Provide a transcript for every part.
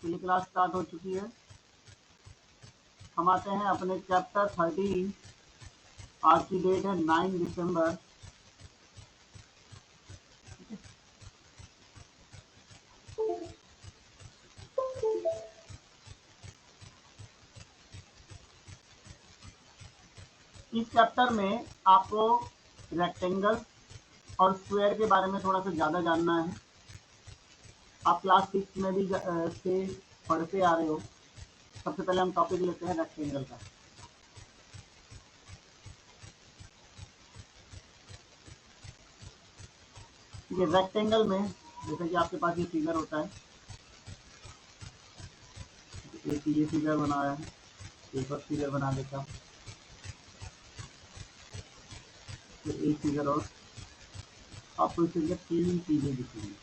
ये class start हो चुकी है। हम आते हैं अपने चैप्टर 13। आज की डेट है 9 दिसंबर। इस चैप्टर में आपको रेक्टेंगल और स्क्वायर के बारे में थोड़ा सा ज़्यादा जानना है। आप क्लास 6 में भी से पढ़ते आ रहे हो। सबसे पहले हम टॉपिक लेते हैं रेक्टेंगल का। ये रेक्टेंगल में जैसे कि आपके पास ये फिगर होता है, एक ये फिगर बनाया है, एक और फिगर बना देता हूँ, तो एक फिगर और आपको इसके अंदर 3 चीजें दिखेंगी।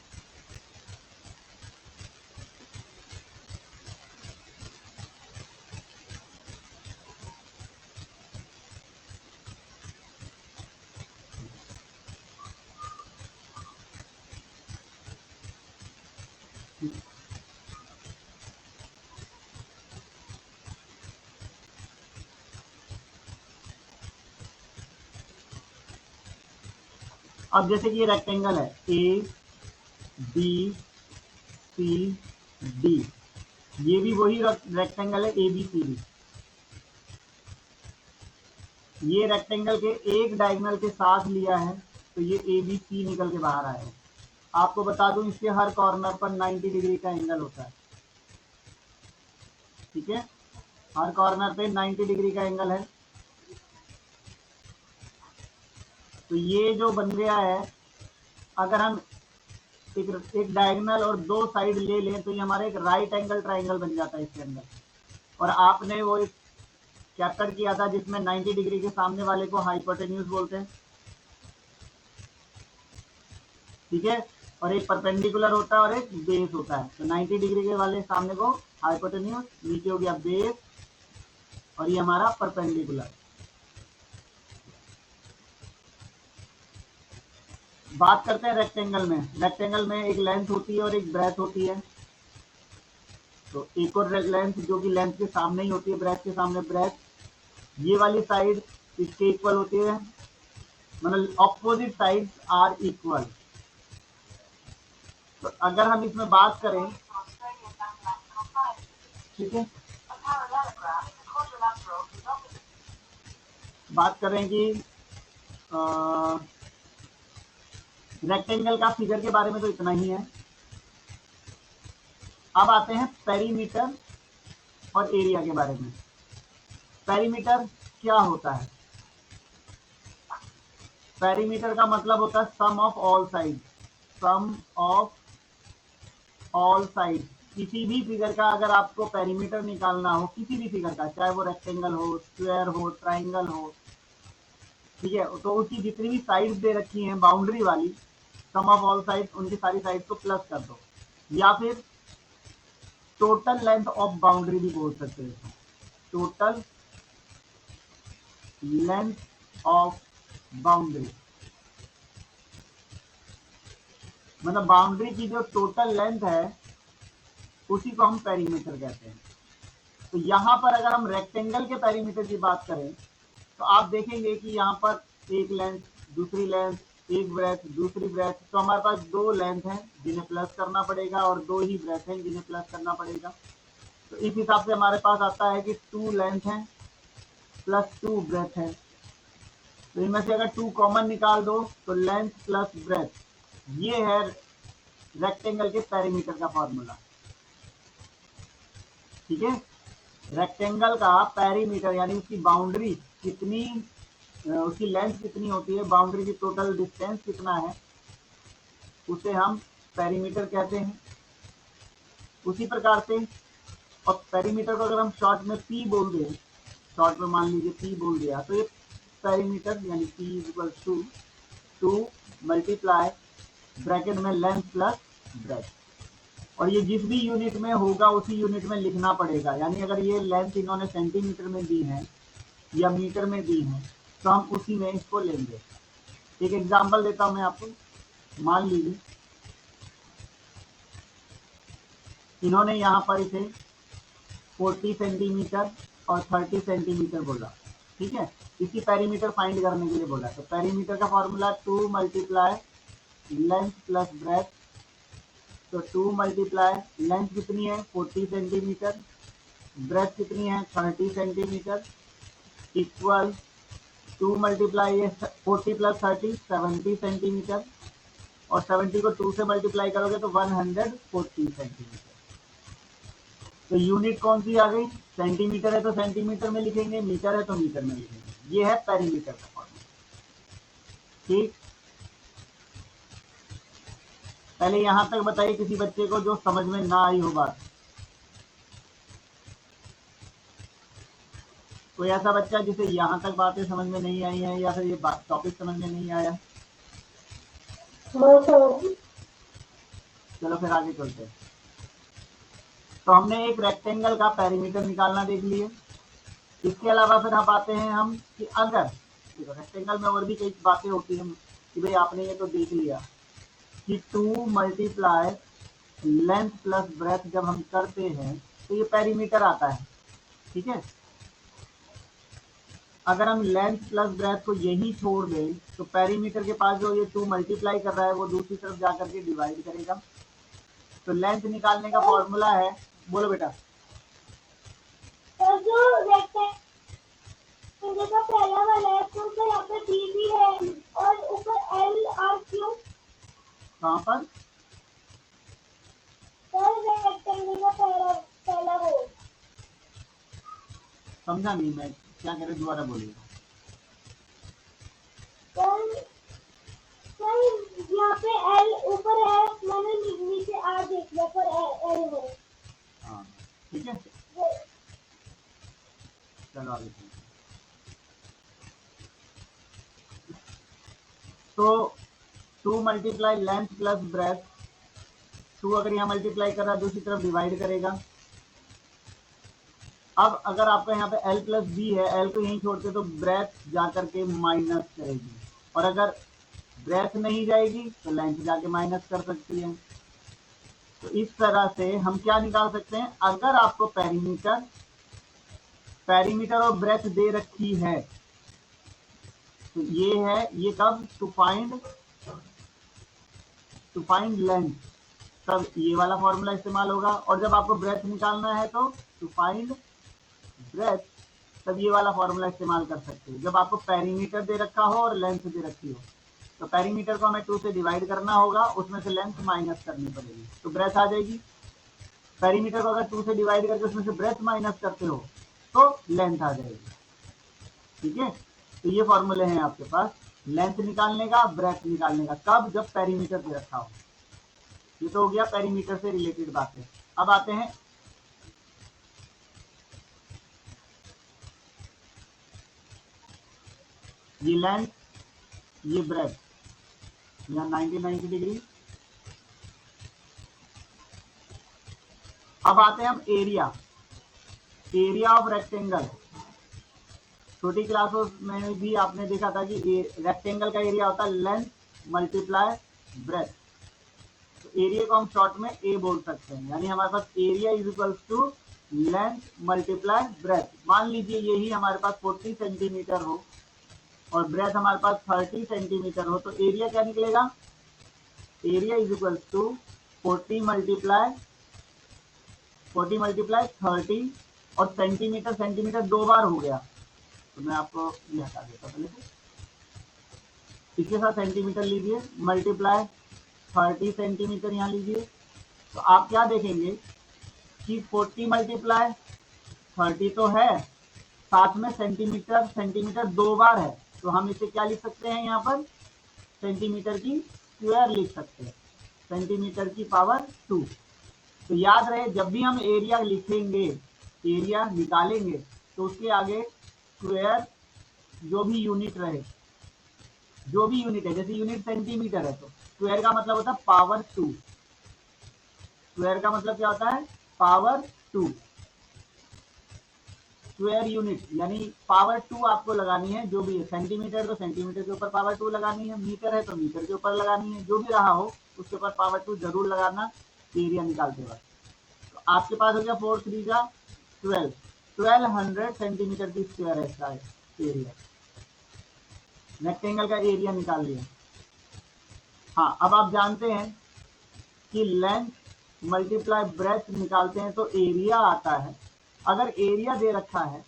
अब जैसे कि ये रेक्टेंगल है ए बी सी डी, ये भी वही रेक्टेंगल है ए बी सी डी। ये रेक्टेंगल के एक डायगोनल के साथ लिया है तो ये ए बी सी निकल के बाहर आएगा। आपको बता दूं इसके हर कॉर्नर पर 90 डिग्री का एंगल होता है। ठीक है, हर कॉर्नर पे 90 डिग्री का एंगल है। तो ये जो बन गया है, अगर हम एक डायगोनल और 2 साइड ले लें तो ये हमारा एक राइट एंगल ट्राइंगल बन जाता है इसके अंदर। और आपने वो एक चैप्टर किया था जिसमें 90 डिग्री के सामने वाले को हाइपोटेन्यूज बोलते हैं। ठीक है, और एक परपेंडिकुलर होता है और एक बेस होता है। तो 90 डिग्री के वाले सामने को हाइपोटेन्यूज, नीचे हो गया बेस, और ये हमारा परपेंडिकुलर। बात करते हैं रेक्टेंगल में। रेक्टेंगल में एक लेंथ होती है और एक ब्रेथ होती है। तो एक और लेंथ जो कि लेंथ के सामने ही होती है, ब्रेथ के सामने ब्रेथ। ये वाली साइड इसके इक्वल होती है, मतलब ऑपोजिट साइड्स आर इक्वल। तो अगर हम इसमें बात करें, ठीक है, बात करें कि रेक्टेंगल का फिगर के बारे में तो इतना ही है। अब आते हैं पेरीमीटर और एरिया के बारे में। पेरीमीटर क्या होता है? पेरीमीटर का मतलब होता है sum of all side. Sum of all side. किसी भी फिगर का अगर आपको पेरीमीटर निकालना हो, किसी भी फिगर का, चाहे वो रेक्टेंगल हो, स्क्वायर हो, ट्राइंगल हो, ठीक है, तो उसकी जितनी भी साइड्स दे रखी हैं बाउंड्री वाली, सम ऑफ ऑल साइड, उनकी सारी साइड को प्लस कर दो। या फिर टोटल लेंथ ऑफ बाउंड्री भी बोल सकते हैं। टोटल लेंथ ऑफ बाउंड्री, मतलब बाउंड्री की जो टोटल लेंथ है उसी को हम पेरीमीटर कहते हैं। तो यहाँ पर अगर हम रेक्टेंगल के पेरीमीटर की बात करें तो आप देखेंगे कि यहाँ पर एक लेंथ, दूसरी लेंथ, एक ब्रेथ, दूसरी ब्रेथ। तो हमारे पास 2 लेंथ हैं जिन्हें प्लस करना पड़ेगा और 2 ही ब्रेथ हैं जिन्हें प्लस करना पड़ेगा। तो इस हिसाब से हमारे पास आता है कि 2 लेंथ हैं प्लस 2 ब्रेथ है। तो इनमें से अगर 2 कॉमन निकाल दो तो लेंथ प्लस ब्रेथ, ये है रेक्टेंगल के पेरीमीटर का फॉर्मूला। ठीक है, रेक्टेंगल का पेरीमीटर यानी उसकी बाउंड्री कितनी, उसकी लेंथ कितनी होती है, बाउंड्री की टोटल डिस्टेंस कितना है, उसे हम पेरीमीटर कहते हैं। उसी प्रकार से, और पेरीमीटर को अगर हम शॉर्ट में पी बोल दें, शॉर्ट में मान लीजिए पी बोल दिया, तो ये पेरीमीटर यानी P is equal to 2 multiply bracket में लेंथ प्लस ब्रेथ। और ये जिस भी यूनिट में होगा उसी यूनिट में लिखना पड़ेगा। यानी अगर ये लेंथ इन्होंने सेंटीमीटर में दी है या मीटर में दी है तो हम उसी में इसको लेंगे। एक एग्जांपल देता हूं मैं आपको। मान लीजिए इन्होंने यहाँ पर इसे 40 सेंटीमीटर और 30 सेंटीमीटर बोला, ठीक है। इसी पेरीमीटर फाइंड करने के लिए बोला। तो पेरीमीटर का formula 2 multiply length plus breath. तो 2 मल्टीप्लाई लेंथ कितनी है 40 सेंटीमीटर, ब्रेथ कितनी है 30 centimetre, equal 2 multiply 40 plus 30 70 centimetre, और 70 को 2 से मल्टीप्लाई करोगे तो 140 सेंटीमीटर। तो यूनिट कौन सी आ गई, सेंटीमीटर है तो सेंटीमीटर में लिखेंगे, मीटर है तो मीटर में लिखेंगे। ये है पेरीमीटर का फॉर्मूला, ठीक। पहले यहां तक बताइए किसी बच्चे को जो समझ में ना आई हो बात। कोई ऐसा बच्चा जिसे यहां तक बातें समझ में नहीं आई है, या फिर ये टॉपिक समझ में नहीं आया? चलो फिर आगे चलते हैं। तो हमने एक रेक्टेंगल का पेरीमीटर निकालना देख लिए। इसके अलावा फिर हम आते हैं हम कि अगर रेक्टेंगल में और भी कई बातें होती हैं कि भाई आपने ये तो देख लिया कि 2 मल्टीप्लाई लेंथ प्लस ब्रेथ जब हम करते हैं तो ये पेरीमीटर आता है, ठीक है। अगर हम लेंथ प्लस ब्रेथ को यही छोड़ दें तो पेरीमीटर के पास जो ये 2 मल्टीप्लाई कर रहा है वो दूसरी तरफ जाकर के डिवाइड करेगा। तो लेंथ निकालने का फॉर्मूला है, बोलो बेटा। तो जो रेक्टेंगल का पहला वाला है तो उसका यहाँ पे बी भी है और ऊपर एल आर क्यू कहाँ पर? रेक्टेंगल का पहला रो। समझा नहीं मैं क्या कह रहे, दोबारा बोलिए। यहाँ पे एल ऊपर है, मैंने नीचे आर देख लिया पर एल है। हाँ ठीक है, चलो आगे चलते। तो 2 मल्टीप्लाई लेंथ प्लस ब्रेथ, 2 अगर यहाँ मल्टीप्लाई कर रहा है दूसरी तरफ डिवाइड करेगा। अब अगर आपका यहाँ पे L प्लस बी है, L को यहीं छोड़ते तो ब्रेथ जाकर के माइनस करेगी, और अगर ब्रेथ नहीं जाएगी तो लेंथ जाके माइनस कर सकती है। तो इस तरह से हम क्या निकाल सकते हैं, अगर आपको पेरीमीटर और ब्रेथ दे रखी है तो ये है, ये कब टू फाइंड लेंथ तब ये वाला फॉर्मूला इस्तेमाल होगा, और जब आपको ब्रेथ निकालना है तो टू फाइंड ब्रेथ तब ये वाला फॉर्मूला इस्तेमाल कर सकते हैं। जब आपको पेरीमीटर दे रखा हो और लेंथ दे रखी हो तो पेरीमीटर को हमें 2 से डिवाइड करना होगा, उसमें से लेंथ माइनस करनी पड़ेगी तो ब्रेथ आ जाएगी। पेरीमीटर को अगर 2 से डिवाइड करके उसमें से ब्रेथ माइनस करते हो तो लेंथ आ जाएगी, ठीक है। तो ये फॉर्मूले हैं आपके पास लेंथ निकालने का, ब्रेथ निकालने का, कब, जब पेरीमीटर दे रखा हो। ये तो हो गया पेरीमीटर से रिलेटेड बातें। अब आते हैं ये लेंथ, ये ब्रेथ, यहाँ 90 डिग्री। अब आते हैं हम एरिया ऑफ रेक्टेंगल। छोटी क्लासों में भी आपने देखा था कि रेक्टेंगल का एरिया होता है लेंथ मल्टीप्लाई ब्रेथ। तो एरिया को हम शॉर्ट में ए बोल सकते हैं, यानी हमारे पास area is equal to length multiply breadth. मान लीजिए यही हमारे पास 40 सेंटीमीटर हो और ब्रेथ हमारे पास 30 सेंटीमीटर हो, तो एरिया क्या निकलेगा, area is equal to 40 multiply 30, और सेंटीमीटर 2 बार हो गया तो मैं आपको ये हटा देता हूँ। इसके साथ सेंटीमीटर लीजिए, मल्टीप्लाई 30 सेंटीमीटर यहाँ लीजिए, तो आप क्या देखेंगे कि 40 मल्टीप्लाई 30 तो है, साथ में सेंटीमीटर 2 बार है, तो हम इसे क्या लिख सकते हैं, यहाँ पर सेंटीमीटर की स्क्वायर लिख सकते हैं, सेंटीमीटर की पावर 2। तो याद रहे जब भी हम एरिया लिखेंगे, एरिया निकालेंगे तो उसके आगे स्क्वायर जो भी यूनिट रहे, जो भी यूनिट है, जैसे यूनिट सेंटीमीटर है तो स्क्वायर का मतलब होता है पावर 2। स्क्वायर का मतलब क्या होता है, पावर 2 स्क्वायर यूनिट, यानी पावर 2 आपको लगानी है। जो भी है, सेंटीमीटर तो सेंटीमीटर के ऊपर पावर 2 लगानी है, मीटर है तो मीटर के ऊपर लगानी है, जो भी रहा हो उसके ऊपर पावर 2 जरूर लगाना एरिया निकालते वक्त। तो आपके पास हो गया 4 3 का 1200 सेंटीमीटर की स्क्वायर है इसका एरिया, रेक्टेंगल का एरिया निकाल लिया। हाँ, अब आप जानते हैं कि लेंथ मल्टीप्लाई ब्रेथ निकालते हैं तो एरिया आता है। अगर एरिया दे रखा है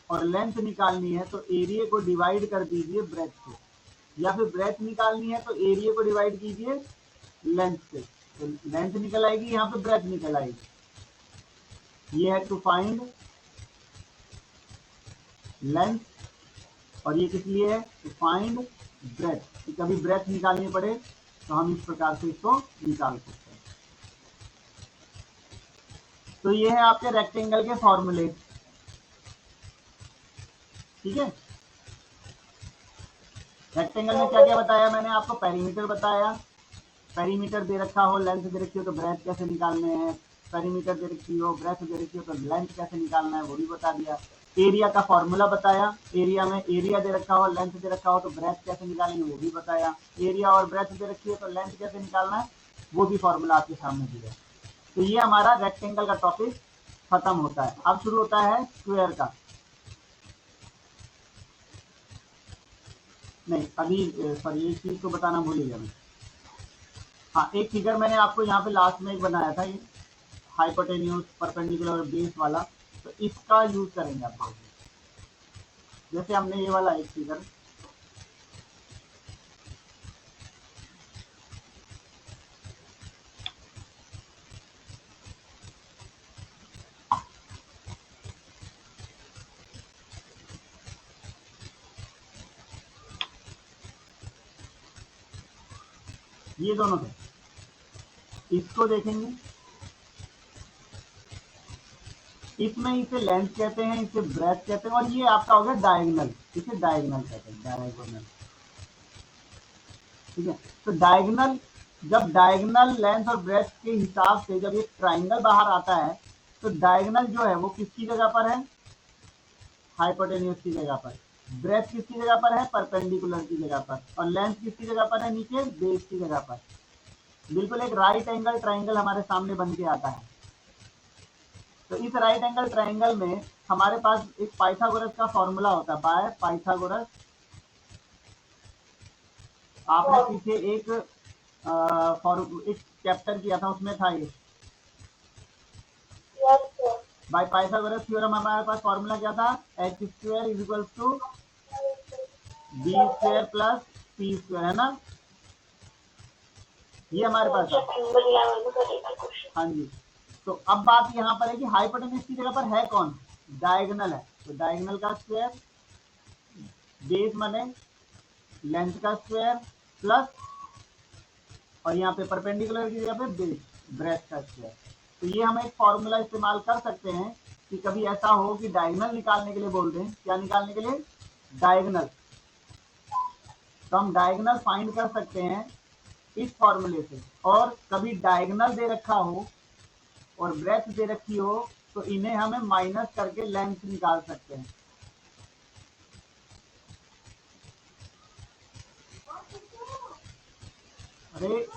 और लेंथ निकालनी है तो एरिया को डिवाइड कर दीजिए ब्रेथ से, या फिर ब्रेथ निकालनी है तो एरिया को डिवाइड कीजिए लेंथ से, तो लेंथ निकल आएगी, यहाँ पे ब्रेथ निकल आएगी। ये है टू फाइंड लेंथ, और ये किस लिए है, टू फाइंड ब्रेथ, कि कभी ब्रेथ निकालनी पड़े तो हम इस प्रकार से इसको निकाल सकते हैं। तो ये है आपके रेक्टेंगल के फॉर्मूले, ठीक है। रेक्टेंगल में क्या क्या बताया मैंने आपको, पेरीमीटर बताया, पेरीमीटर दे रखा हो, लेंथ दे रखी हो तो ब्रेथ कैसे निकालने हैं, पेरीमीटर दे रखी हो, ब्रेथ दे रखी हो तो लेंथ कैसे निकालना है वो भी बता दिया। एरिया का फॉर्मूला बताया, एरिया में एरिया दे रखा हो, लेंथ दे रखा हो तो ब्रेथ कैसे निकालेंगे वो भी बताया। एरिया और ब्रेथ दे रखी है तो लेंथ कैसे निकालना है वो भी फॉर्मूला आपके सामने दिया। तो ये हमारा रेक्टेंगल का टॉपिक खत्म होता है। अब शुरू होता है स्क्वायर का। नहीं, अभी सॉरी एक चीज तो बताना भूल गया मैं। हाँ, एक फिगर मैंने आपको यहाँ पे लास्ट में एक बनाया था, ये हाइपोटेन्यूज परपेंडिकुलर बेस वाला, तो इसका यूज करेंगे आप लोग। जैसे हमने ये वाला एक फिगर, ये दोनों थे, इसको देखेंगे, इसमें इसे लेंथ कहते हैं, इसे ब्रेथ कहते हैं, और ये आपका हो गया डायगोनल, इसे डायगोनल कहते हैं, डायगोनल, ठीक है। तो डायगोनल, जब डायगोनल लेंथ और ब्रेथ के हिसाब से जब ये ट्राइंगल बाहर आता है तो डायगोनल जो है वो किसकी जगह पर है, हाइपोटेन्यूज की जगह पर, ब्रेथ किसकी जगह पर है, परपेंडिकुलर की जगह पर, और लेंथ किसकी जगह पर है, नीचे बेस की जगह पर। बिल्कुल एक राइट एंगल ट्राइंगल हमारे सामने बन के आता है। तो इस राइट एंगल ट्राइंगल में हमारे पास एक पाइथागोरस का फॉर्मूला होता है, बाय पाइथागोरस। आपने पीछे एक चैप्टर किया था, उसमें था ये, बाय पाइथागोरस थ्योरम हमारे पास फॉर्मूला क्या था, h square is equal to b square plus c square, है ना, ये हमारे पास था। हाँ जी। तो अब बात यहाँ पर है कि हाइपोटेन्यूज की जगह पर है कौन, डायगोनल है, तो डायगोनल का स्क्वायर, बेस माने लेंथ का स्क्वायर, प्लस और यहाँ पे परपेंडिकुलर की जगह पे बेस ब्रेथ का स्क्वायर। तो ये हम एक फॉर्मूला इस्तेमाल कर सकते हैं कि कभी ऐसा हो कि डायगोनल निकालने के लिए बोल दें, क्या निकालने के लिए, डायगोनल, तो हम डायगोनल फाइंड कर सकते हैं इस फॉर्मूले से। और कभी डायगोनल दे रखा हो और ब्रेथ दे रखी हो तो इन्हें हमें माइनस करके लेंथ निकाल सकते हैं। अरे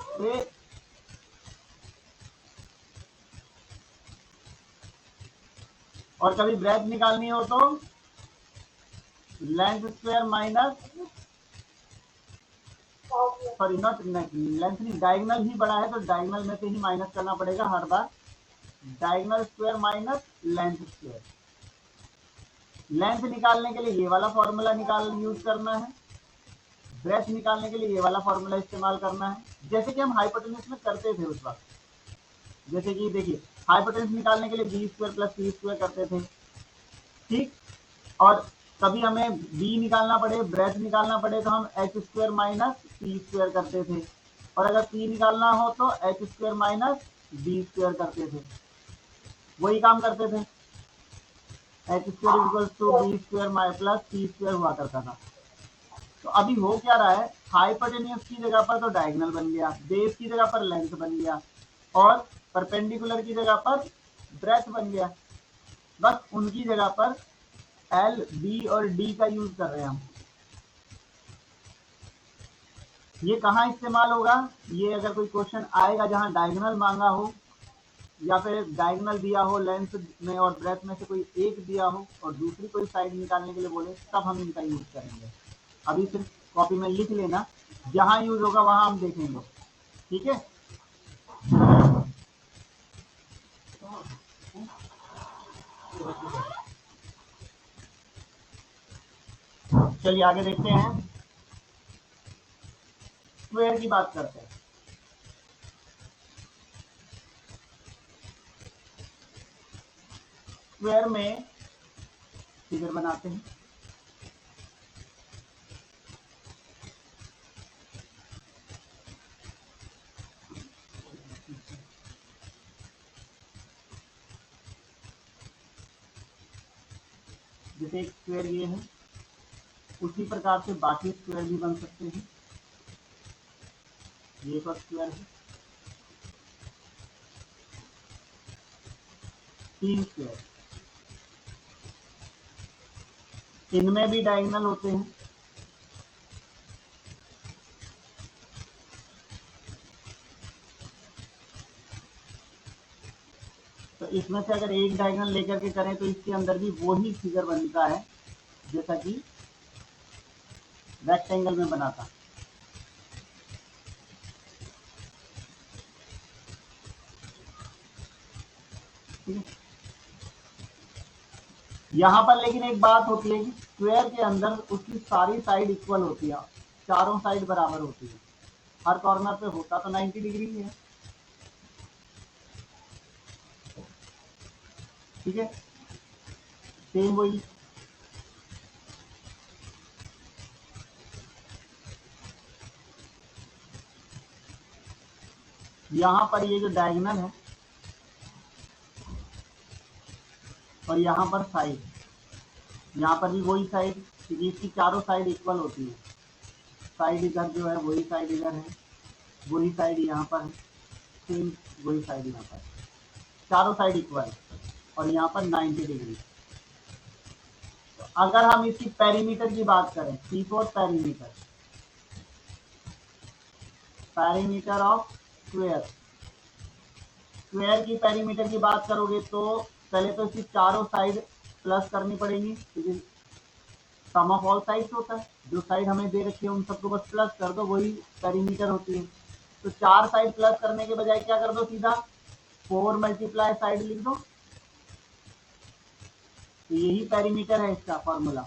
और कभी ब्रेथ निकालनी हो तो length square minus, sorry not length नहीं, डायगोनल ही बड़ा है तो डायगोनल में से ही माइनस करना पड़ेगा हर बार, diagonal square minus length square. Length निकालने के लिए ये वाला फॉर्मूला यूज करना है, ब्रेथ निकालने के लिए ये वाला फॉर्मूला इस्तेमाल करना है, जैसे कि हम हाइपोटेन्यूज में करते थे उस वक्त। जैसे कि देखिए, हाइपोटेन्यूज निकालने के लिए B square plus c square करते थे, ठीक, और कभी हमें बी निकालना पड़े, ब्रेथ निकालना पड़े तो हम h square minus c square करते थे, और अगर सी निकालना हो तो h square minus b square करते थे, वही काम करते थे, h square equal to b square plus c square हुआ करता था। तो अभी हो क्या रहा है, हाइपोटेन्यूज की जगह पर तो डायगोनल बन गया, बेस की जगह पर लेंथ बन गया, और परपेंडिकुलर की जगह पर ब्रेथ बन गया, बस उनकी जगह पर एल, बी और डी का यूज कर रहे हैं हम। ये कहाँ इस्तेमाल होगा, ये अगर कोई क्वेश्चन आएगा जहां डायगोनल मांगा हो या फिर डायगोनल दिया हो लेंथ में और ब्रेथ में से कोई एक दिया हो और दूसरी कोई साइड निकालने के लिए बोले, तब हम इनका यूज करेंगे। अभी सिर्फ कॉपी में लिख लेना, जहां यूज होगा वहां हम देखेंगे, ठीक है। चलिए आगे देखते हैं, स्क्वायर की बात करते हैं। स्क्वायर में फिगर बनाते हैं। जैसे एक स्क्वायर ये है, उसी प्रकार से बाकी स्क्वायर भी बन सकते हैं। ये एक स्क्वायर है, 3 स्क्वायर, इनमें भी डायगोनल होते हैं। तो इसमें से अगर एक डायगोनल लेकर के करें तो इसके अंदर भी वही फिगर बनता है जैसा कि रेक्टेंगल में बना था। ठीक है, यहाँ पर लेकिन एक बात होती है कि स्क्वायर के अंदर उसकी सारी साइड इक्वल होती है, चारों साइड बराबर होती है। हर कॉर्नर पे होता तो 90 डिग्री है, ठीक है। सेम वही, यहाँ पर ये जो डायगोनल है और यहाँ पर साइड, यहाँ पर भी वही साइड, क्योंकि इसकी चारों साइड इक्वल होती है। साइड इधर जो है वही साइड इधर है, वही साइड यहाँ पर है, सेम वही साइड यहाँ पर, चारों साइड इक्वल, और यहाँ पर 90 डिग्री। तो अगर हम इसकी पेरीमीटर की बात करें, C4 perimeter, perimeter of square, square की पेरीमीटर की बात करोगे तो पहले तो इसकी चारों साइड प्लस करनी पड़ेगी, क्योंकि सम ऑफ ऑल साइड्स होता है। जो साइड हमें दे रखी है उन सबको बस प्लस कर दो, वही पेरीमीटर होती है। तो 4 साइड प्लस करने के बजाय क्या कर दो, सीधा 4 मल्टीप्लाई साइड लिख दो। तो यही पेरीमीटर है इसका फॉर्मूला,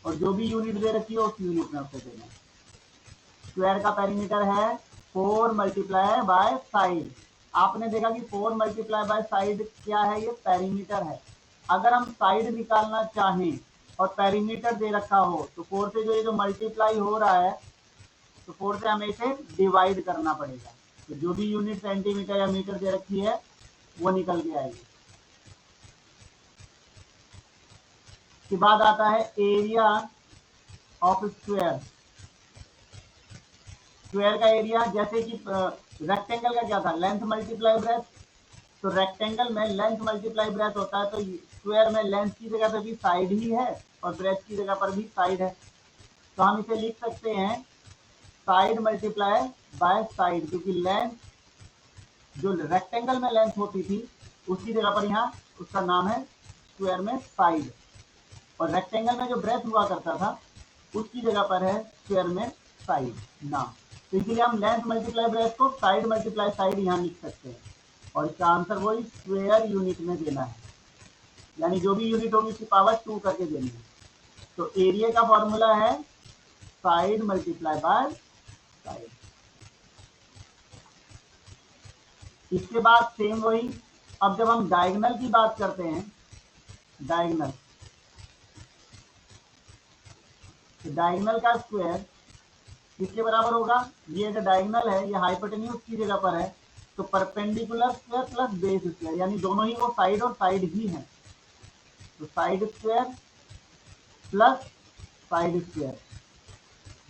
और जो भी यूनिट दे रखी है उस यूनिट में उसे देना। स्क्वायर का पेरीमीटर है 4 मल्टीप्लाई बाय साइड। आपने देखा कि 4 मल्टीप्लाई बाय साइड क्या है, ये पेरीमीटर है। अगर हम साइड निकालना चाहें और पेरीमीटर दे रखा हो तो 4 से जो ये जो मल्टीप्लाई हो रहा है, तो 4 से हमें इसे डिवाइड करना पड़ेगा। तो जो भी यूनिट सेंटीमीटर या मीटर दे रखी है वो निकल के आएगी। के बाद आता है एरिया ऑफ स्क्वायर। स्क्वायर का एरिया, जैसे कि रेक्टेंगल का क्या था, लेंथ मल्टीप्लाई ब्रेथ। तो रेक्टेंगल में लेंथ मल्टीप्लाई ब्रेथ होता है, तो स्क्वायर में लेंथ की जगह पर भी साइड ही है और ब्रेथ की जगह पर भी साइड है। तो हम इसे लिख सकते हैं साइड मल्टीप्लाई बाय साइड, क्योंकि लेंथ जो रेक्टेंगल में लेंथ होती थी उसकी जगह पर यहाँ उसका नाम है स्क्वायर में साइड, और रेक्टेंगल में जो ब्रेथ हुआ करता था उसकी जगह पर है स्क्वायर में साइड नाम। तो इसलिए हम लेंथ मल्टीप्लाई ब्रेथ को साइड मल्टीप्लाई साइड यहाँ लिख सकते हैं, और इसका आंसर वही स्क्वायर यूनिट में देना है, यानी जो भी यूनिट होगी उसकी पावर 2 करके देनी है। तो एरिया का फॉर्मूला है साइड मल्टीप्लाई बाय साइड। इसके बाद सेम वही, अब जब हम डायगोनल की बात करते हैं, डायगोनल, तो डायगोनल का स्क्वायर किसके बराबर होगा, ये जो डायगोनल है ये हाइपोटेन्यूज की जगह पर है, तो perpendicular square plus base square, यानी दोनों ही वो साइड और साइड ही हैं। तो side square plus side square,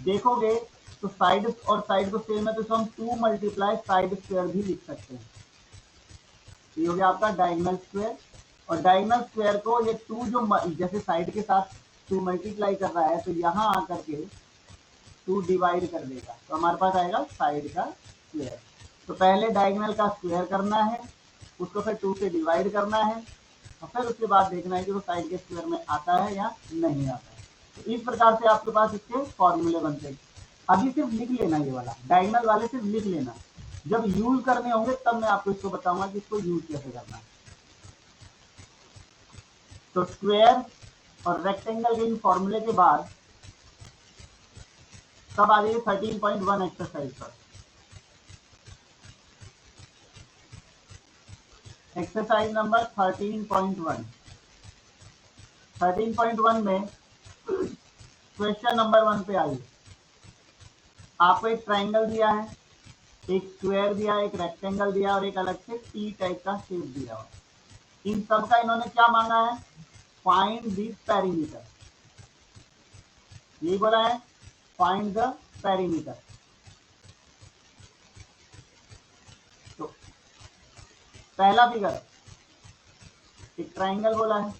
देखोगे तो साइड और साइड को सेम है, तो हम 2 मल्टीप्लाई साइड स्क्वायर भी लिख सकते हैं। ये हो गया आपका डायगोनल स्क्वायर। और डायगोनल स्क्वायर को ये 2 जो जैसे साइड के साथ 2 मल्टीप्लाई कर रहा है, तो यहाँ आकर के 2 डिवाइड कर देगा, तो हमारे पास आएगा साइड का स्क्वायर। तो पहले डायगोनल का स्क्वायर करना है, उसको फिर 2 से डिवाइड करना है और फिर उसके बाद देखना है कि वो साइड के स्क्वायर में आता है या नहीं आता है। तो इस प्रकार से आपके पास इसके फॉर्मूले बनते हैं। अभी सिर्फ लिख लेना, ये वाला डायगोनल वाले सिर्फ लिख लेना, जब यूज करने होंगे तब मैं आपको इसको बताऊंगा कि इसको यूज कैसे करना है। तो स्क्वायर और रेक्टेंगल के इन फॉर्मूले के बाद तब आ जाइए 13.1 एक्सरसाइज पर। Exercise number 13.1। 13.1 में क्वेश्चन नंबर 1 पे आइए। आपको एक ट्राइंगल दिया है, एक स्क्वायर दिया, एक रेक्टेंगल दिया और एक अलग से टी टाइप का शेप दिया हुआ। इन सब का इन्होंने क्या मांगा है? Find the perimeter. यही बोला है, फाइंड द पेरीमीटर। तो पहला फिगर, एक ट्राइंगल बोला है,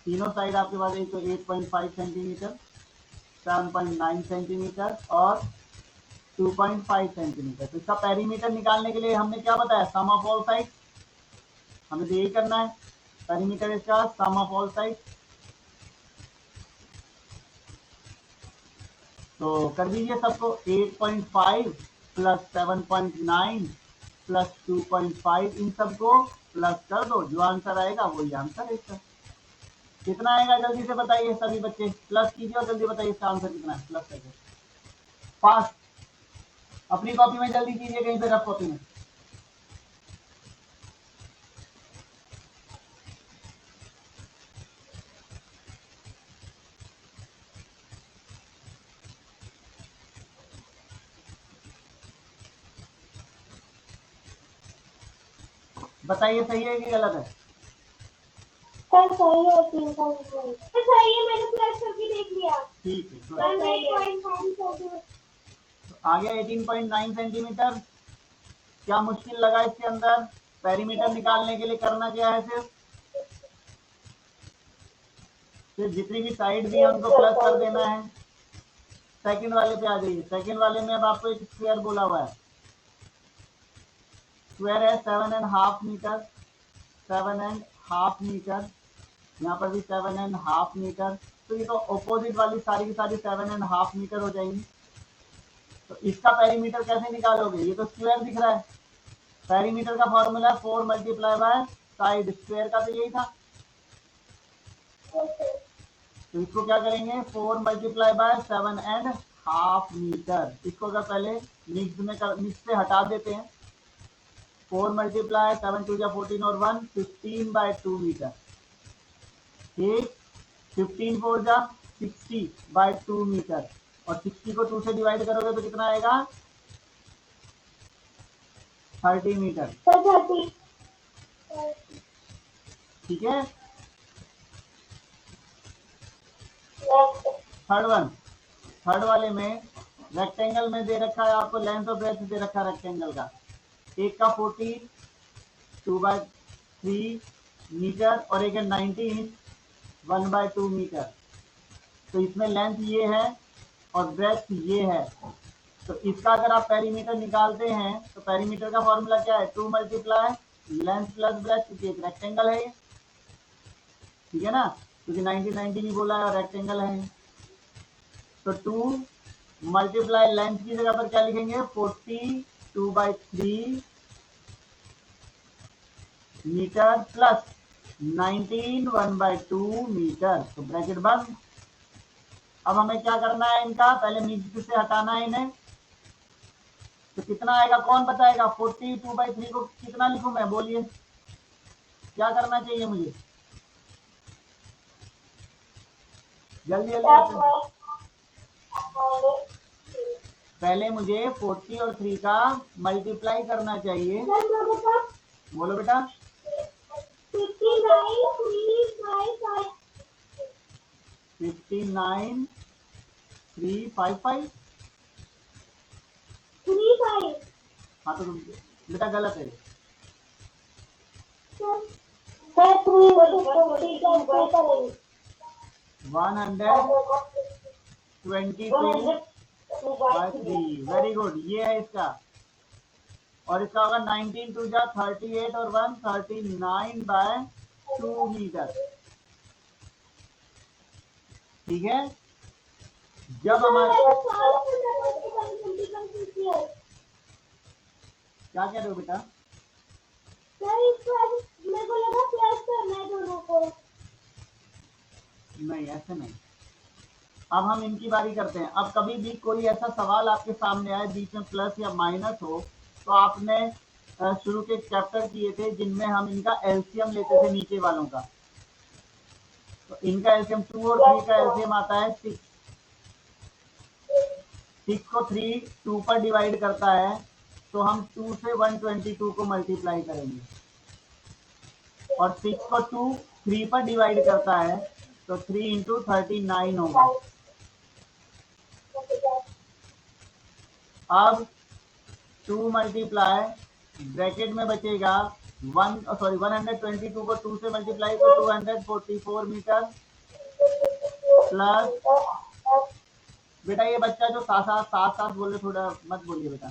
तीनों साइड आपके पास एक तो 8.5 सेंटीमीटर, 7.9 सेंटीमीटर और 2.5 सेंटीमीटर। तो इसका पेरीमीटर निकालने के लिए हमने क्या बताया? सम ऑफ ऑल साइड। हमें तो यही करना है, पेरीमीटर इसका सम ऑफ ऑल साइड। तो कर दीजिए सबको, 8.5 प्लस 7.9 प्लस 2.5, इन सबको प्लस कर दो, जो आंसर आएगा वही आंसर है इसका। कितना आएगा जल्दी से बताइए सभी बच्चे, प्लस कीजिए और जल्दी बताइए इसका आंसर कितना है। प्लस करके फास्ट अपनी कॉपी में जल्दी कीजिए, कहीं पे रफ कॉपी में। बताइए सही है कि गलत है? सर सही है, 3.1 सही है, मैंने प्लस करके देख लिया। ठीक है, तो आ गया 18.9 सेंटीमीटर। क्या मुश्किल लगा इसके अंदर? पेरीमीटर निकालने के लिए करना क्या है? सिर्फ जितनी भी साइड भी है उनको प्लस कर देना है। सेकंड वाले पे आ जाइए। सेकंड वाले में अब आपको एक स्क्वायर बोला हुआ है, स्क्वायर है 7.5 मीटर, 7.5 मीटर, यहाँ पर भी 7.5 मीटर। तो ये तो ऑपोजिट वाली सारी की सारी 7.5 मीटर हो जाएंगी। तो इसका पेरीमीटर कैसे निकालोगे? ये तो स्क्वायर दिख रहा है, पेरीमीटर का formula 4 multiply by side square का, तो यही था। तो इसको क्या करेंगे? 4 मल्टीप्लाई बाय 7.5 मीटर। इसको अगर पहले मिक्स से हटा देते हैं, 4 मल्टीप्लाई 7 2 14 और 1 15 बाय 2 मीटर। ठीक, 15 4 जा 60 बाय 2 मीटर और 60 को 2 से डिवाइड करोगे तो कितना आएगा? 30 मीटर। ठीक है। थर्ड वाले में रेक्टेंगल में दे रखा है आपको, लेंथ और ब्रेथ दे रखा है रेक्टेंगल का। एक का 40 2/3 मीटर और एक है 19 1/2 मीटर। तो इसमें लेंथ ये है और ब्रेथ ये है। तो इसका अगर आप पेरीमीटर निकालते हैं तो पेरीमीटर का फॉर्मूला क्या है? 2 मल्टीप्लाई लेंथ प्लस ब्रेथ, क्योंकि एक रेक्टेंगल है ये, ठीक है ना, क्योंकि 90 भी बोला है और रेक्टेंगल है। तो 2 मल्टीप्लाई लेंथ की जगह पर क्या लिखेंगे? 40 2/3 मीटर प्लस 19 1/2 मीटर। तो ब्रैकेट बंद। अब हमें क्या करना है? इनका पहले मिक्स से हटाना है इन्हें। तो कितना आएगा कौन बताएगा? 40 2/3 को कितना लिखूं मैं? बोलिए, क्या करना चाहिए मुझे? जल्दी जल्दी। पहले मुझे 40 और 3 का मल्टीप्लाई करना चाहिए। बोलो बेटा। 59 355। हाँ तो बेटा गलत है। 122/3। वेरी गुड, ये है इसका। और इसका होगा 19 टू जा 38 और 1 39/2 मीटर। ठीक है, जब हमारे क्या कह रहे हो बेटा? मेरे को लगा प्लस करना है दोनों को। नहीं, ऐसे नहीं। अब हम इनकी बारी करते हैं। अब कभी भी कोई ऐसा सवाल आपके सामने आए बीच में प्लस या माइनस हो, तो आपने शुरू के चैप्टर किए थे जिनमें हम इनका एलसीएम लेते थे नीचे वालों का। तो इनका एलसीएम 2 और 3 का एलसीएम आता है 6। 6 को 3 2 पर डिवाइड करता है, तो हम 2 से 122 को मल्टीप्लाई करेंगे। और 6 को 2 3 पर डिवाइड करता है, तो 3 इंटू 39 होगा। अब 2 मल्टीप्लाई ब्रैकेट में बचेगा 122 को 2 से मल्टीप्लाई तो 244 मीटर प्लस, बेटा ये बच्चा जो साथ बोल रहे थोड़ा मत बोलिए बेटा।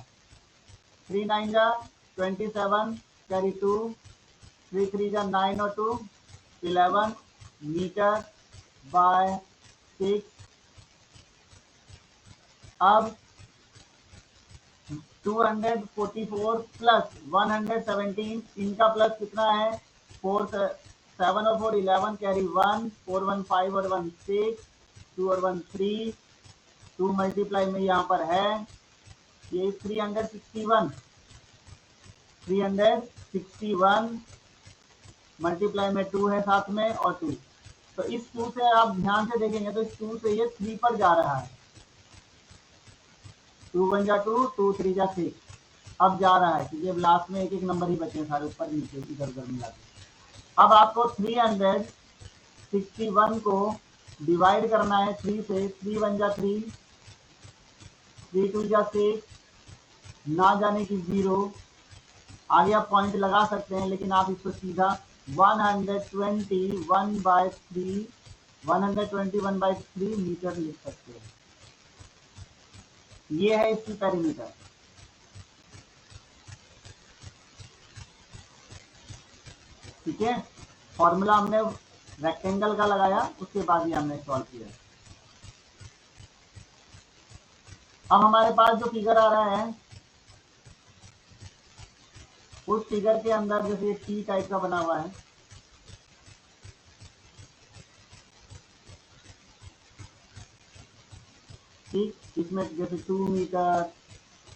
3 9 जा 27 कैरी 2, 3 3 जा 9 और 2 11 मीटर बाय 6। अब 244 प्लस 117, इनका प्लस कितना है 4 7 और 4 11 कैरी 1 4 1 5 और 1 6 2 और 1 3 2 मल्टीप्लाई में यहाँ पर है ये 361 मल्टीप्लाई में 2 है साथ में और 2। तो इस 2 से आप ध्यान से देखेंगे तो इस 2 से ये 3 पर जा रहा है। 2 1 जा 2 2 3 जा 6 अब जा रहा है, क्योंकि अब लास्ट में एक एक नंबर ही बचे हैं सारे ऊपर नीचे इधर उधर मिलाते। अब आपको 361 को डिवाइड करना है 3 से। 3 1 जा 3 3 2 जा 6 ना जाने की 0। आगे आप पॉइंट लगा सकते हैं, लेकिन आप इसको सीधा 121/3 मीटर लिख सकते हैं। ये है इसकी पेरीमीटर। ठीक है, फॉर्मूला हमने रेक्टेंगल का लगाया, उसके बाद ही हमने सॉल्व किया। अब हमारे पास जो फिगर आ रहा है उस फिगर के अंदर जैसे टी टाइप का बना हुआ है, ठीक, इसमें जैसे 2 मीटर,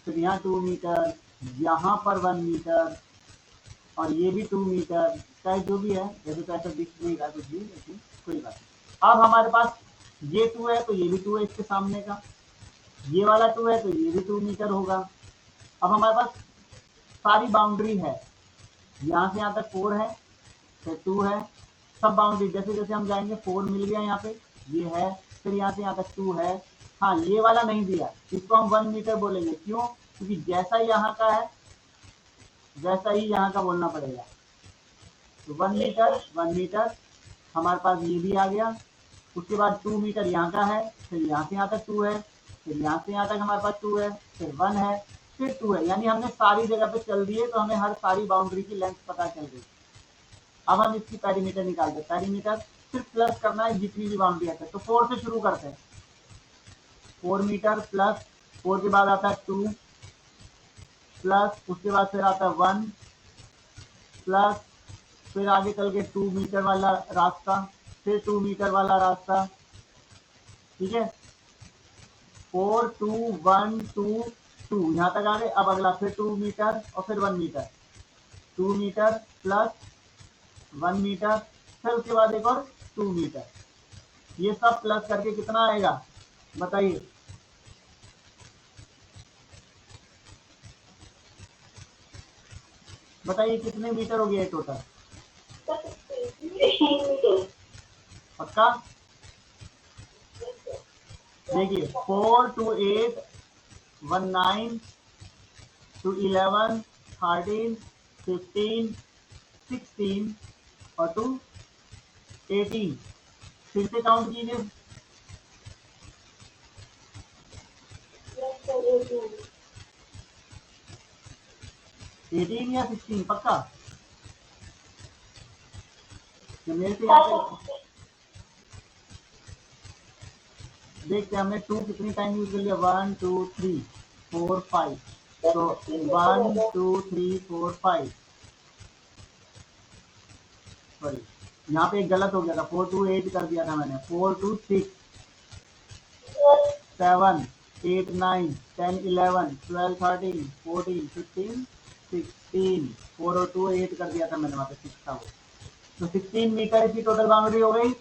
फिर यहाँ 2 मीटर, यहाँ पर 1 मीटर और ये भी 2 मीटर, चाहे जो भी है, जैसे तो ऐसा दिख नहीं रहा कुछ भी, लेकिन कोई बात नहीं। अब हमारे पास ये 2 है तो ये भी 2 है इसके सामने का, ये वाला 2 है तो ये भी 2 मीटर होगा। अब हमारे पास सारी बाउंड्री है, यहाँ से यहाँ तक 4 है, फिर 2 है, सब बाउंड्री जैसे जैसे हम जाएंगे 4 मिल गया यहाँ पे, ये है, फिर यहाँ से यहाँ तक 2 है। हाँ, ये वाला नहीं दिया, इसको हम 1 मीटर बोलेंगे। क्यों? क्योंकि जैसा यहाँ का है वैसा ही यहाँ का बोलना पड़ेगा। तो 1 मीटर हमारे पास ये भी आ गया। उसके बाद 2 मीटर यहाँ का है, फिर यहाँ से यहाँ तक 2 है, फिर यहाँ से यहाँ तक हमारे पास 2 है, फिर 1 है, फिर 2 है। यानी हमने सारी जगह पे चल दिए तो हमें हर सारी बाउंड्री की लेंथ पता चल गई। अब हम इसकी पेरीमीटर निकालते हैं। पेरीमीटर सिर्फ प्लस करना है जितनी भी बाउंड्री आती है। तो 4 से शुरू करते हैं। 4 मीटर प्लस 4 के बाद आता है 2 प्लस उसके बाद फिर आता है 1 प्लस फिर आगे चल के 2 मीटर वाला रास्ता, फिर 2 मीटर वाला रास्ता। ठीक है, 4 2 1 2 2 यहाँ तक आ गए। अब अगला फिर 2 मीटर और फिर 1 मीटर, 2 मीटर प्लस 1 मीटर, फिर उसके बाद एक और 2 मीटर। ये सब प्लस करके कितना आएगा बताइए? बताइए कितने मीटर हो गया टोटल? पक्का? देखिए 4 to 8 1 9 to 11 13 15 16 और 2 18। फिर से काउंट कीजिए। 18 या 16 पक्का? तो मेरे से यहाँ पे देखते हैं हमने 2 कितनी टाइम यूज कर लिया, 1 2 3 4 5, तो 1 2 3 4 5, सॉरी यहाँ पे एक गलत हो गया था, 4 2 8 कर दिया था मैंने, 4 2 6 7 8 9 10 11 12 13 14 15 16, 4 और 2 8 कर दिया था मैंने, वहाँ पे 6 था वो, तो 16 मीटर इसकी टोटल बाउंड्री हो गई।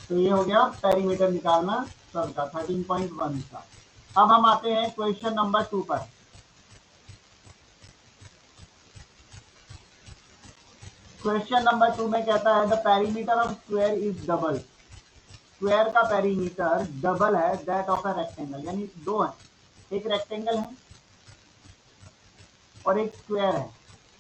तो ये हो गया पेरीमीटर निकालना सबका 13.1 का। अब हम आते हैं क्वेश्चन नंबर 2 पर। क्वेश्चन नंबर 2 में कहता है the perimeter of square is double. Square का पेरीमीटर डबल है दैट ऑफ अ रेक्टेंगल, यानी दो है, एक रेक्टेंगल है और एक स्क्वायर है।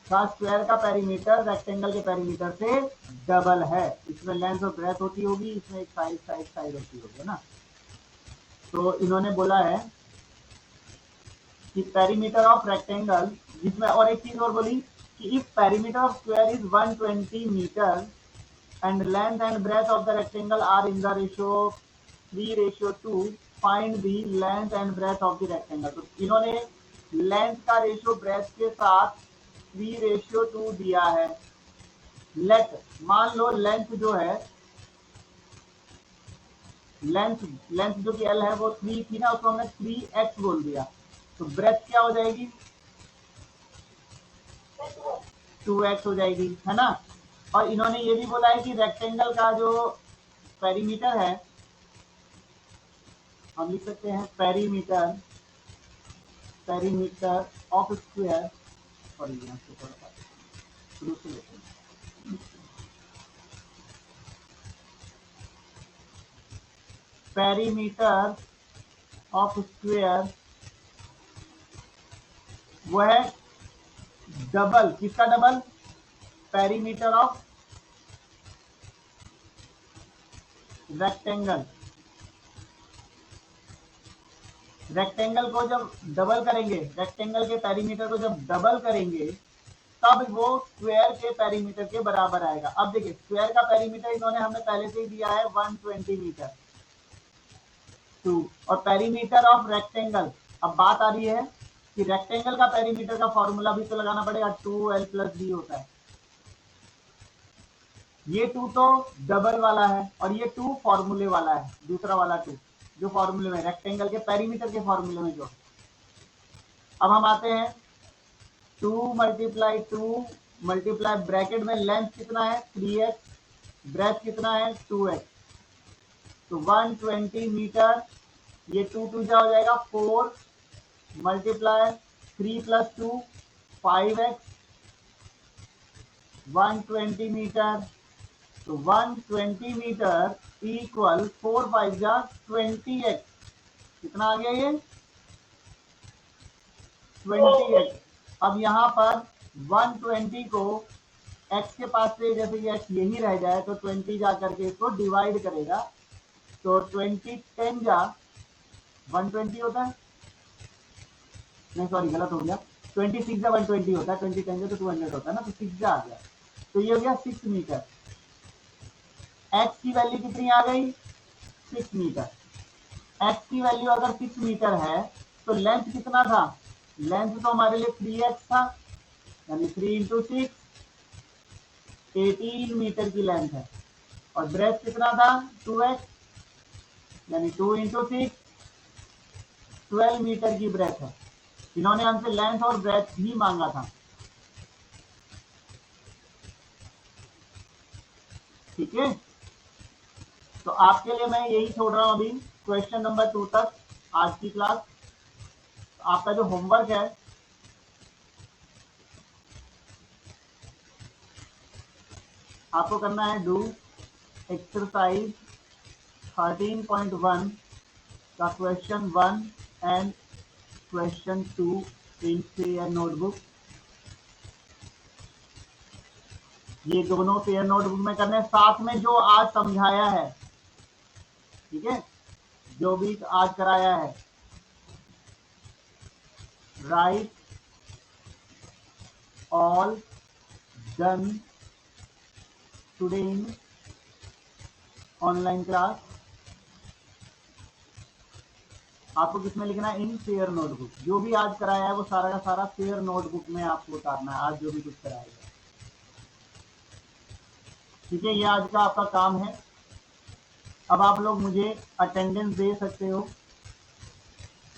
स्क्वायर का पेरीमीटर रेक्टेंगल के पेरीमीटर से डबल है, इसमें लेंथ और ब्रेथ होती होगी, इसमें एक साइड होती होगी ना। तो इन्होंने बोला है कि पेरीमीटर ऑफ रेक्टेंगल, जिसमें और एक चीज और बोली कि if perimeter of square is 120 metre and length and breadth of the rectangle are in the ratio 3:2, find the length and breadth of the rectangle। तो इन्होंने लेंथ का रेशियो ब्रेथ के साथ 3:2 दिया है। लेट मान लो लेंथ जो है, लेंथ जो कि L है वो 3 थी ना, उसको हमने 3x बोल दिया, तो ब्रेथ क्या हो जाएगी, 2x हो जाएगी, है ना। और इन्होंने ये भी बोला है कि रेक्टेंगल का जो पेरीमीटर है, हम लिख सकते हैं पेरीमीटर ऑफ स्क्वायर, सॉरी यहाँ से थोड़ा सा शुरू से लेते हैं, पेरीमीटर ऑफ स्क्वायर वो है डबल, किसका double, perimeter of rectangle. Rectangle को जब डबल करेंगे, रेक्टेंगल के पेरीमीटर को जब डबल करेंगे तब वो स्क्वायर के पेरीमीटर के बराबर आएगा। अब देखिए स्क्वायर का पेरीमीटर इन्होंने हमें पहले से ही दिया है 120 मीटर 2, और पेरीमीटर ऑफ रेक्टेंगल, अब बात आ रही है कि रेक्टेंगल का पेरीमीटर का फॉर्मूला भी तो लगाना पड़ेगा, 2l + b होता है। ये 2 तो डबल वाला है और ये 2 फॉर्मूले वाला है, दूसरा वाला 2 जो फॉर्मूले में रेक्टेंगल के पेरीमीटर के फॉर्मूले में जो। अब हम आते हैं 2 × 2 मल्टीप्लाई ब्रैकेट में लेंथ कितना है 3x, ब्रेथ कितना है 2x, तो 120 मीटर, ये 2 2 जा हो जाएगा 4 मल्टीप्लाई 3 + 2 5x, 120 मीटर, तो 120 मीटर इक्वल 4 5 जा 20x, कितना आ गया ये 20x। अब यहाँ पर 120 को x के पास से, जैसे कि x यही रह जाए तो 20 जा करके इसको डिवाइड करेगा, तो 20 10 जा 120 होता है, नहीं सॉरी गलत हो गया, 26 जा 120 होता है, 20 10 जा तो 200 होता है ना, तो 6 जा आ गया, तो ये हो गया 6 मीटर। x की वैल्यू कितनी आ गई 6 मीटर। x की वैल्यू अगर 6 मीटर है तो लेंथ कितना था, लेंथ तो हमारे लिए 3x था, यानी 3 × 6 18 मीटर की लेंथ है, और ब्रेथ कितना था 2x, यानी 2 × 6 12 मीटर की ब्रेथ है। इन्होंने हमसे लेंथ और ब्रेथ ही मांगा था, ठीक है। तो आपके लिए मैं यही छोड़ रहा हूं अभी क्वेश्चन नंबर 2 तक आज की क्लास। आपका जो होमवर्क है आपको करना है डू एक्सरसाइज 13.1 का question 1 and question 2 in pair notebook. ये दोनों पेयर नोटबुक में करने, साथ में जो आज समझाया है, ठीक है, जो भी आज कराया है right all done today in online class. आपको किसमें लिखना है? इन शेयर नोटबुक। जो भी आज कराया है वो सारा का सारा शेयर नोटबुक में आपको उतारना है, आज जो भी कुछ कराया है। ठीक है, ये आज का आपका काम है। अब आप लोग मुझे अटेंडेंस दे सकते हो।